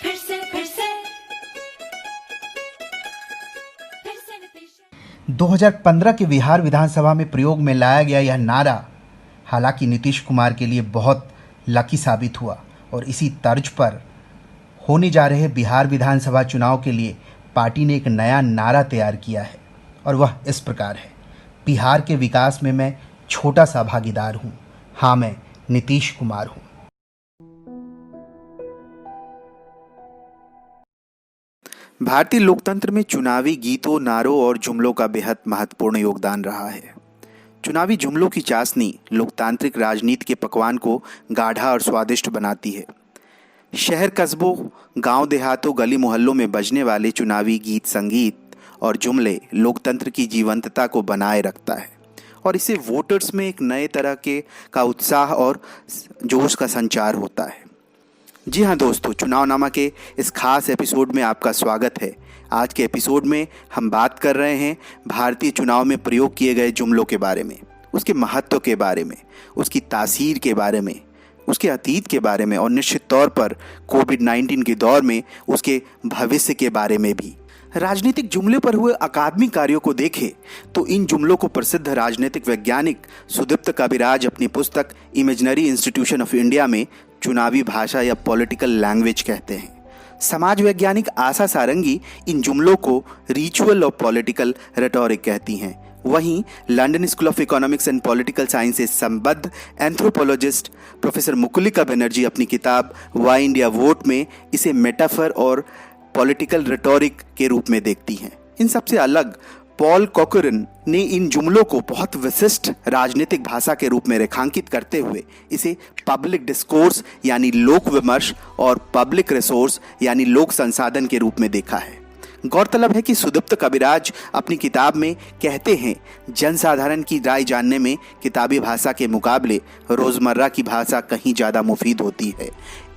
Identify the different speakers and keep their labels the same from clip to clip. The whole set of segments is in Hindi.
Speaker 1: नीतीश 2015 के बिहार विधानसभा में प्रयोग में लाया गया यह नारा हालांकि नीतीश कुमार के लिए बहुत लकी साबित हुआ और इसी तर्ज पर होने जा रहे बिहार विधानसभा चुनाव के लिए पार्टी ने एक नया नारा तैयार किया है और वह इस प्रकार है, बिहार के विकास में मैं छोटा सा भागीदार हूँ। हाँ, मैं नीतीश कुमार हूँ।
Speaker 2: भारतीय लोकतंत्र में चुनावी गीतों, नारों और जुमलों का बेहद महत्वपूर्ण योगदान रहा है। चुनावी जुमलों की चाशनी लोकतांत्रिक राजनीति के पकवान को गाढ़ा और स्वादिष्ट बनाती है। शहर, कस्बों, गांव देहातों, गली मोहल्लों में बजने वाले चुनावी गीत, संगीत और जुमले लोकतंत्र की जीवंतता को बनाए रखता है और इससे वोटर्स में एक नए तरह का उत्साह और जोश का संचार होता है। जी हाँ दोस्तों, चुनावनामा के इस खास एपिसोड में आपका स्वागत है। आज के एपिसोड में हम बात कर रहे हैं भारतीय चुनाव में प्रयोग किए गए जुमलों के बारे में, उसके महत्व के बारे में, उसकी तासीर के बारे में, उसके अतीत के बारे में और निश्चित तौर पर कोविड-19 के दौर में उसके भविष्य के बारे में भी। राजनीतिक जुमले पर हुए अकादमिक कार्यों को देखें तो इन जुमलों को प्रसिद्ध राजनीतिक वैज्ञानिक सुदीप्त कविराज अपनी पुस्तक इमेजिनरी इंस्टीट्यूशन ऑफ इंडिया में चुनावी भाषा या पॉलिटिकल लैंग्वेज कहते हैं। समाज वैज्ञानिक आशा सारंगी इन जुमलों को रिचुअल और पॉलिटिकल रेटोरिक कहती हैं। वहीं London school of economics and political science से संबद्ध एंथ्रोपोलॉजिस्ट प्रोफेसर मुकुलिका बनर्जी अपनी किताब वाई इंडिया वोट में इसे मेटाफर और पॉलिटिकल रेटोरिक के रूप में देखती हैं। इन सबसे अलग पॉल कॉकरन ने इन जुमलों को बहुत विशिष्ट राजनीतिक भाषा के रूप में रेखांकित करते हुए इसे पब्लिक डिस्कोर्स यानी लोक विमर्श और पब्लिक रिसोर्स यानी लोक संसाधन के रूप में देखा है। गौरतलब है कि सुदीप्त कविराज अपनी किताब में कहते हैं, जनसाधारण की राय जानने में किताबी भाषा के मुकाबले रोजमर्रा की भाषा कहीं ज़्यादा मुफीद होती है।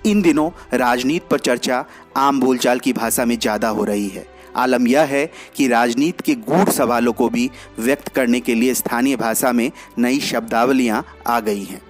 Speaker 2: इन दिनों राजनीति पर चर्चा आम बोलचाल की भाषा में ज़्यादा हो रही है। आलम यह है कि राजनीति के गूढ़ सवालों को भी व्यक्त करने के लिए स्थानीय भाषा में नई शब्दावलियां आ गई हैं।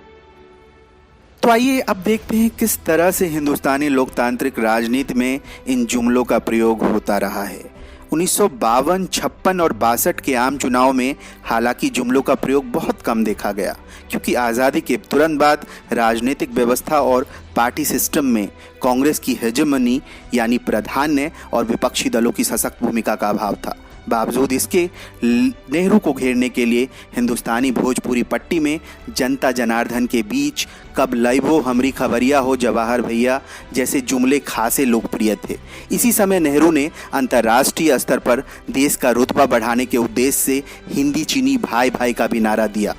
Speaker 2: तो आइए अब देखते हैं किस तरह से हिंदुस्तानी लोकतांत्रिक राजनीति में इन जुमलों का प्रयोग होता रहा है। 1952, 56 और 62 के आम चुनाव में हालांकि जुमलों का प्रयोग बहुत कम देखा गया, क्योंकि आज़ादी के तुरंत बाद राजनीतिक व्यवस्था और पार्टी सिस्टम में कांग्रेस की हेजेमनी यानी प्राधान्य और विपक्षी दलों की सशक्त भूमिका का अभाव था। बावजूद इसके नेहरू को घेरने के लिए हिंदुस्तानी भोजपुरी पट्टी में जनता जनार्दन के बीच कब लइबो हमरी खबरिया हो जवाहर भैया जैसे जुमले खासे लोकप्रिय थे। इसी समय नेहरू ने अंतर्राष्ट्रीय स्तर पर देश का रुतबा बढ़ाने के उद्देश्य से हिंदी चीनी भाई भाई का भी नारा दिया।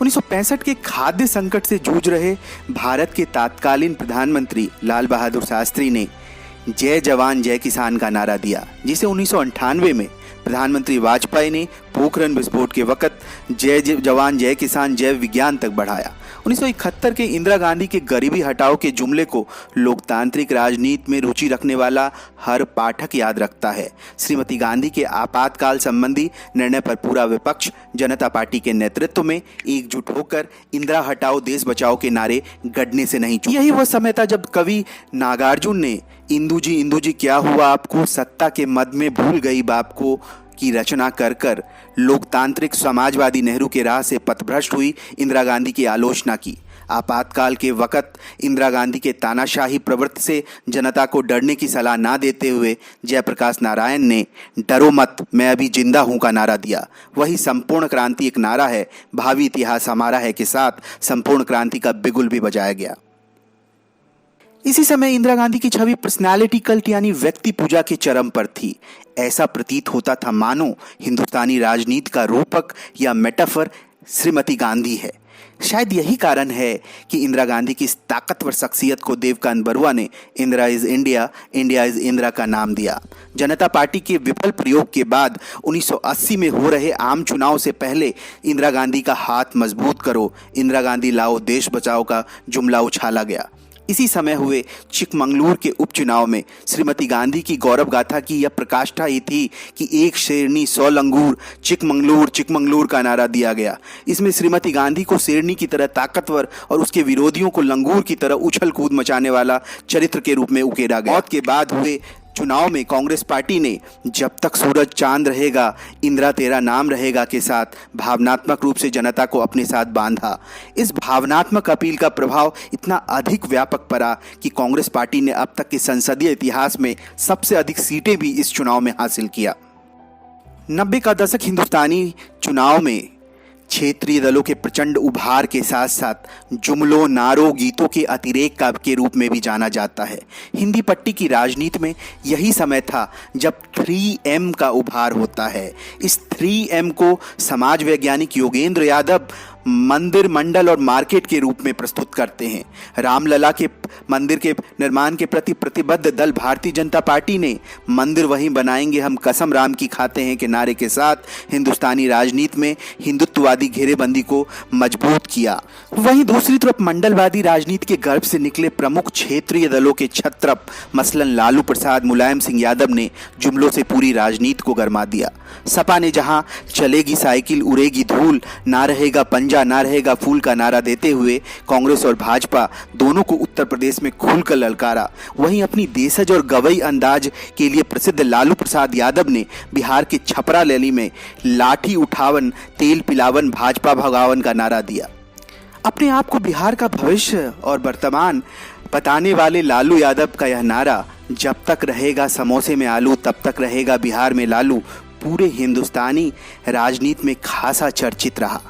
Speaker 2: 1965 के खाद्य संकट से जूझ रहे भारत के तत्कालीन प्रधानमंत्री लाल बहादुर शास्त्री ने जय जवान जय किसान का नारा दिया, जिसे 1998 में प्रधानमंत्री वाजपेयी ने पोखरण विस्फोट के वक्त जय जवान जय किसान जय विज्ञान तक बढ़ाया। 1971 के इंदिरा गांधी के गरीबी हटाओ के जुमले को लोकतांत्रिक राजनीति में रुचि रखने वाला हर पाठक याद रखता है। श्रीमती गांधी के आपातकाल संबंधी निर्णय पर पूरा विपक्ष जनता पार्टी के नेतृत्व में एकजुट होकर इंदिरा हटाओ देश बचाओ के नारे गढ़ने से नहीं चूके। यही वह समय था जब कवि नागार्जुन ने इंदू जी क्या हुआ आपको, सत्ता के मद में भूल गई बाप को की रचना कर कर लोकतांत्रिक समाजवादी नेहरू के राह से पथभ्रष्ट हुई इंदिरा गांधी की आलोचना की। आपातकाल के वक्त इंदिरा गांधी के तानाशाही प्रवृत्ति से जनता को डरने की सलाह ना देते हुए जयप्रकाश नारायण ने डरो मत मैं अभी जिंदा हूं का नारा दिया। वही संपूर्ण क्रांति एक नारा है, भावी इतिहास हमारा है के साथ संपूर्ण क्रांति का बिगुल भी बजाया गया। इसी समय इंदिरा गांधी की छवि पर्सनालिटी कल्ट यानी व्यक्ति पूजा के चरम पर थी। ऐसा प्रतीत होता था मानो हिंदुस्तानी राजनीति का रूपक या मेटाफर श्रीमती गांधी है। शायद यही कारण है कि इंदिरा गांधी की इस ताकतवर शख्सियत को देवकांत बरुआ ने Indira is India, India is Indira का नाम दिया। जनता पार्टी के विफल प्रयोग के बाद 1980 में हो रहे आम चुनाव से पहले इंदिरा गांधी का हाथ मजबूत करो, इंदिरा गांधी लाओ देश बचाओ का जुमला उछाला गया। इसी समय हुए चिकमंगलूर के उपचुनाव में श्रीमती गांधी की गौरव गाथा की यह प्रकाष्ठा ही थी कि एक शेरनी 100 लंगूर, चिकमंगलूर चिकमंगलूर का नारा दिया गया। इसमें श्रीमती गांधी को शेरनी की तरह ताकतवर और उसके विरोधियों को लंगूर की तरह उछल कूद मचाने वाला चरित्र के रूप में उकेरा गया। मौत के बाद हुए चुनाव में कांग्रेस पार्टी ने जब तक सूरज चांद रहेगा इंदिरा तेरा नाम रहेगा के साथ भावनात्मक रूप से जनता को अपने साथ बांधा। इस भावनात्मक अपील का प्रभाव इतना अधिक व्यापक पड़ा कि कांग्रेस पार्टी ने अब तक के संसदीय इतिहास में सबसे अधिक सीटें भी इस चुनाव में हासिल किया। 90 का दशक हिंदुस्तानी चुनाव में क्षेत्रीय दलों के प्रचंड उभार के साथ साथ जुमलों, नारों, गीतों के अतिरेक के रूप में भी जाना जाता है। हिंदी पट्टी की राजनीति में यही समय था जब 3M का उभार होता है। इस 3M को समाज वैज्ञानिक योगेंद्र यादव मंदिर, मंडल और मार्केट के रूप में प्रस्तुत करते हैं। रामलला के मंदिर के निर्माण के प्रति प्रतिबद्ध दल भारतीय जनता पार्टी ने मंदिर वहीं बनाएंगे हम कसम राम की खाते हैं के नारे के साथ हिंदुस्तानी राजनीति में हिंदुत्ववादी घेरेबंदी को मजबूत किया। वहीं दूसरी तरफ मंडलवादी राजनीति के गर्भ से निकले प्रमुख क्षेत्रीय दलों के छत्रप मसलन लालू प्रसाद, मुलायम सिंह यादव ने जुमलों से पूरी राजनीति को गरमा दिया। सपा ने जहां चलेगी साइकिल उड़ेगी धूल, ना रहेगा पंजा ना रहेगा फूल का नारा देते हुए कांग्रेस और भाजपा दोनों को उत्तर प्रदेश में खुलकर ललकारा, वहीं अपनी देशज और गवई अंदाज के लिए प्रसिद्ध लालू प्रसाद यादव ने बिहार के छपरा रैली में लाठी उठावन तेल पिलावन भाजपा भगावन का नारा दिया। अपने आप को बिहार का भविष्य और वर्तमान बताने वाले लालू यादव का यह नारा, जब तक रहेगा समोसे में आलू तब तक रहेगा बिहार में लालू, पूरे हिंदुस्तानी राजनीति में खासा चर्चित रहा।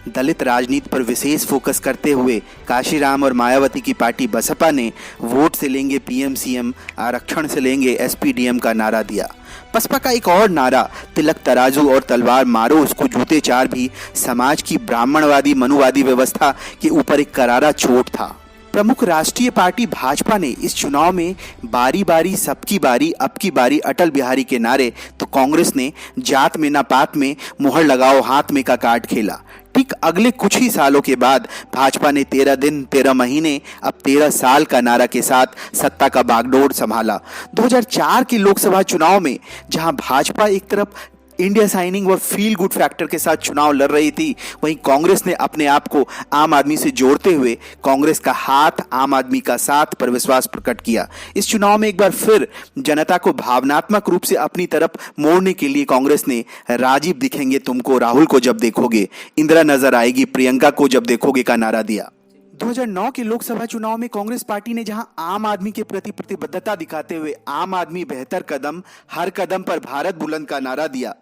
Speaker 2: दलित राजनीति पर विशेष फोकस करते हुए काशीराम और मायावती की पार्टी बसपा ने वोट से लेंगे पीएम सीएम, आरक्षण से लेंगे एसपी डीएम का नारा दिया। बसपा का एक और नारा तिलक तराजू और तलवार मारो उसको जूते चार भी समाज की ब्राह्मणवादी मनुवादी व्यवस्था के ऊपर एक करारा चोट था। प्रमुख राष्ट्रीय पार्टी भाजपा ने इस चुनाव में बारी बारी सबकी बारी अब की बारी अटल बिहारी के नारे, तो कांग्रेस ने जात में ना पात में मुहर लगाओ हाथ में का कार्ड खेला। ठीक अगले कुछ ही सालों के बाद भाजपा ने 13 दिन 13 महीने अब 13 साल का नारा के साथ सत्ता का बागडोर संभाला। 2004 के लोकसभा चुनाव में जहां भाजपा एक तरफ इंडिया साइनिंग और फील गुड फैक्टर के साथ चुनाव लड़ रही थी, वहीं कांग्रेस ने अपने आप को आम आदमी से जोड़ते हुए कांग्रेस का हाथ आम आदमी का साथ पर विश्वास प्रकट किया। इस चुनाव में एक बार फिर जनता को भावनात्मक रूप से अपनी तरफ मोड़ने के लिए कांग्रेस ने राजीव दिखेंगे तुमको, राहुल को जब देखोगे, इंदिरा नजर आएगी प्रियंका को जब देखोगे का नारा दिया। 2009 के लोकसभा चुनाव में कांग्रेस पार्टी ने जहां आम आदमी के प्रति प्रतिबद्धता दिखाते हुए आम आदमी बेहतर कदम हर कदम पर भारत बुलंद का नारा दिया,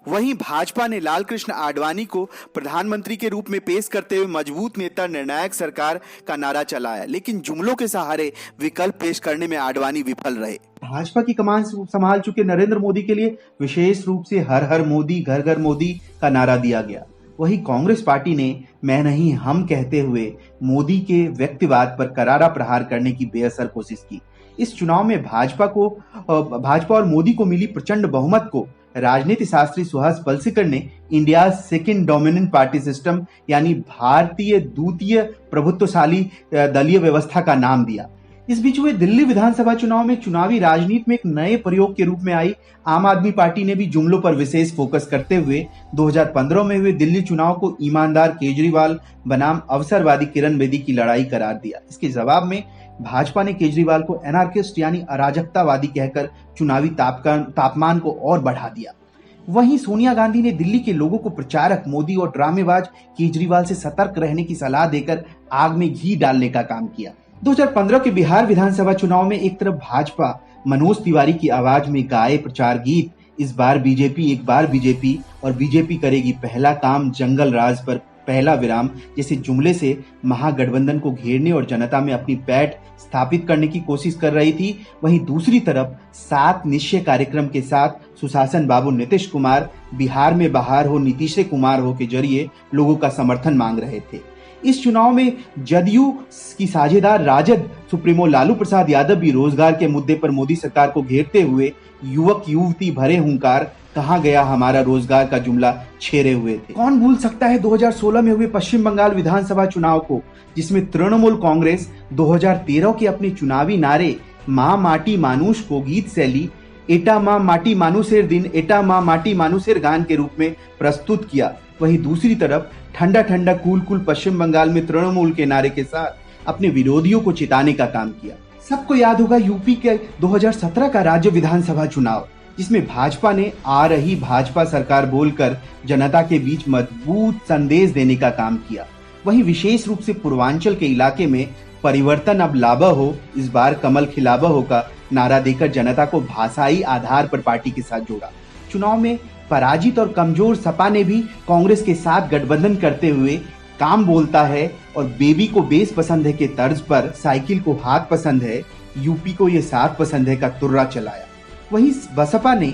Speaker 2: वहीं भाजपा ने लाल कृष्ण आडवाणी को प्रधानमंत्री के रूप में पेश करते हुए मजबूत नेता निर्णायक सरकार का नारा चलाया, लेकिन जुमलों के सहारे विकल्प पेश करने में आडवाणी विफल रहे।
Speaker 1: भाजपा की कमान संभाल चुके नरेंद्र मोदी के लिए विशेष रूप से हर हर मोदी घर घर मोदी का नारा दिया गया। वहीं कांग्रेस पार्टी ने मैं नहीं हम कहते हुए मोदी के व्यक्तिवाद पर करारा प्रहार करने की बेअसर कोशिश की। इस चुनाव में भाजपा और मोदी को मिली प्रचंड बहुमत को राजनीति शास्त्री सुहास पलसीकर ने India second dominant party system यानी भारतीय द्वितीय प्रभुत्वशाली दलीय व्यवस्था का नाम दिया। इस बीच हुए दिल्ली विधानसभा चुनाव में चुनावी राजनीति में एक नए प्रयोग के रूप में आई आम आदमी पार्टी ने भी जुमलों पर विशेष फोकस करते हुए 2015 में हुए दिल्ली चुनाव को ईमानदार केजरीवाल बनाम अवसरवादी किरण बेदी की लड़ाई करार दिया। इसके जवाब में भाजपा ने केजरीवाल को एनार्किस्ट यानी अराजकतावादी कहकर चुनावी तापमान को और बढ़ा दिया। वहीं सोनिया गांधी ने दिल्ली के लोगों को प्रचारक मोदी और ड्रामेबाज केजरीवाल से सतर्क रहने की सलाह देकर आग में घी डालने का काम किया। 2015 के बिहार विधानसभा चुनाव में एक तरफ भाजपा मनोज तिवारी की आवाज में गाए प्रचार गीत इस बार बीजेपी एक बार बीजेपी और बीजेपी करेगी पहला काम जंगल राज पर पहला विराम जैसे जुमले से महागठबंधन को घेरने और जनता में अपनी पैठ स्थापित करने की कोशिश कर रही थी, वहीं दूसरी तरफ 7 निश्चय कार्यक्रम के साथ सुशासन बाबू नीतीश कुमार बिहार में बाहर हो नीतीश कुमार हो के जरिए लोगों का समर्थन मांग रहे थे। इस चुनाव में जदयू की साझेदार राजद सुप्रीमो लालू प्रसाद यादव भी रोजगार के मुद्दे पर मोदी सरकार को घेरते हुए युवक युवती भरे हुंकार कहां गया हमारा रोजगार का जुमला छेड़े हुए थे। कौन भूल सकता है 2016 में हुए पश्चिम बंगाल विधानसभा चुनाव को, जिसमें तृणमूल कांग्रेस 2013 के अपने चुनावी नारे मां माटी मानुष को गीत शैली एटा मां माटी मानुषेर दिन एटा मां माटी मानुषेर गान के रूप में प्रस्तुत किया। वहीं दूसरी तरफ ठंडा ठंडा कूल कूल पश्चिम बंगाल में तृणमूल के नारे के साथ अपने विरोधियों को चिताने का काम किया। सबको याद होगा यूपी के 2017 का राज्य विधानसभा चुनाव, जिसमें भाजपा ने आ रही भाजपा सरकार बोलकर जनता के बीच मजबूत संदेश देने का काम किया। वहीं विशेष रूप से पूर्वांचल के इलाके में परिवर्तन अब लाभा हो, इस बार कमल खिलावा हो का नारा देकर जनता को भाषाई आधार पर पार्टी के साथ जोड़ा। चुनाव में पराजित और कमजोर सपा ने भी कांग्रेस के साथ गठबंधन करते हुए काम बोलता है और बेबी को बेस पसंद है के तर्ज पर साइकिल को हाथ पसंद है, यूपी को ये साथ पसंद है का तुर्रा चलाया। वहीं बसपा ने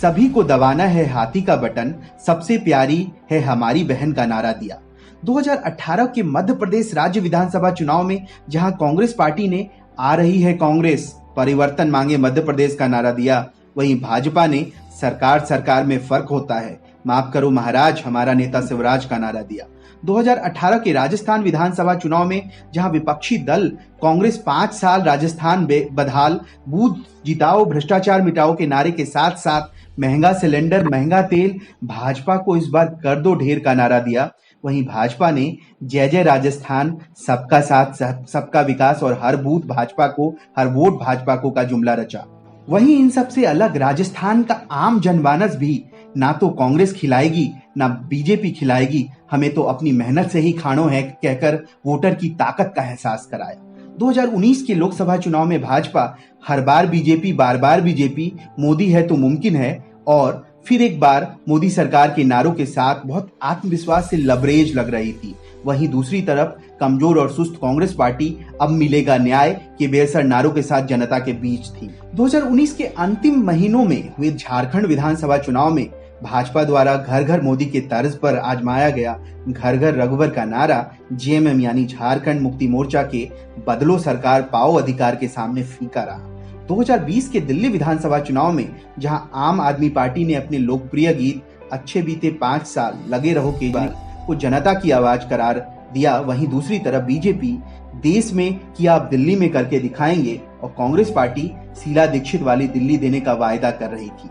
Speaker 1: सभी को दबाना है हाथी का बटन, सबसे प्यारी है हमारी बहन का नारा दिया। 2018 के मध्य प्रदेश राज्य विधानसभा चुनाव में जहां कांग्रेस पार्टी ने आ रही है कांग्रेस परिवर्तन मांगे मध्य प्रदेश का नारा दिया, वहीं भाजपा ने सरकार में फर्क होता है माफ करो महाराज हमारा नेता शिवराज का नारा दिया। 2018 के राजस्थान विधानसभा चुनाव में जहां विपक्षी दल कांग्रेस 5 साल राजस्थान बदहाल, बूथ जिताओ भ्रष्टाचार मिटाओ के नारे के साथ साथ महंगा सिलेंडर महंगा तेल, भाजपा को इस बार कर दो ढेर का नारा दिया। वहीं भाजपा ने जय जय राजस्थान, सबका साथ सबका विकास और हर बूथ भाजपा को, हर वोट भाजपा को का जुमला रचा। वहीं इन सबसे अलग राजस्थान का आम जनमानस भी ना तो कांग्रेस खिलाएगी ना बीजेपी खिलाएगी, हमें तो अपनी मेहनत से ही खानो है कहकर वोटर की ताकत का एहसास कराया। 2019 के लोकसभा चुनाव में भाजपा हर बार बीजेपी बार बार बीजेपी, मोदी है तो मुमकिन है और फिर एक बार मोदी सरकार के नारों के साथ बहुत आत्मविश्वास से लबरेज लग रही थी। वहीं दूसरी तरफ कमजोर और सुस्त कांग्रेस पार्टी अब मिलेगा न्याय के बेअसर नारों के साथ जनता के बीच थी। 2019 के अंतिम महीनों में हुए झारखंड विधानसभा चुनाव में भाजपा द्वारा घर घर मोदी के तर्ज पर आजमाया गया घर घर रघुवर का नारा जेएमएम यानी झारखंड मुक्ति मोर्चा के बदलो सरकार पाओ अधिकार के सामने फीका रहा। 2020 के दिल्ली विधानसभा चुनाव में जहां आम आदमी पार्टी ने अपने लोकप्रिय गीत अच्छे बीते 5 साल लगे रहो केजरीवाल को जनता की आवाज करार दिया, वहीं दूसरी तरफ बीजेपी देश में किया आप दिल्ली में करके दिखाएंगे और कांग्रेस पार्टी शीला दीक्षित वाली दिल्ली देने का वायदा कर रही थी।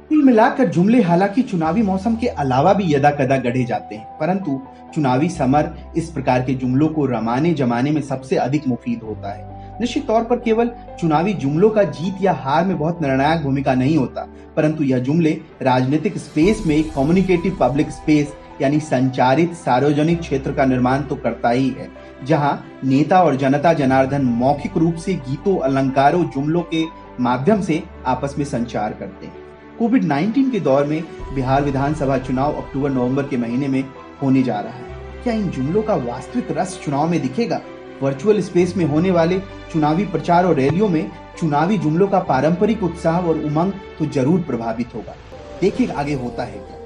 Speaker 1: कुल मिलाकर जुमले हालांकि चुनावी मौसम के अलावा भी यदा कदा गढ़े जाते हैं, परंतु चुनावी समर इस प्रकार के जुमलों को रमाने जमाने में सबसे अधिक मुफीद होता है। निश्चित तौर पर केवल चुनावी जुमलों का जीत या हार में बहुत निर्णायक भूमिका नहीं होता, परंतु यह जुमले राजनीतिक स्पेस में एक कम्युनिकेटिव पब्लिक स्पेस यानी संचारित सार्वजनिक क्षेत्र का निर्माण तो करता ही है, जहां नेता और जनता जनार्दन मौखिक रूप से गीतों अलंकारों जुमलों के माध्यम से आपस में संचार करते हैं। कोविड-19 के दौर में बिहार विधानसभा चुनाव अक्टूबर-नवंबर के महीने में होने जा रहा है। क्या इन जुमलों का वास्तविक रस चुनाव में दिखेगा? वर्चुअल स्पेस में होने वाले चुनावी प्रचार और रैलियों में चुनावी जुमलों का पारंपरिक उत्साह और उमंग तो जरूर प्रभावित होगा। देखिए आगे होता है क्या।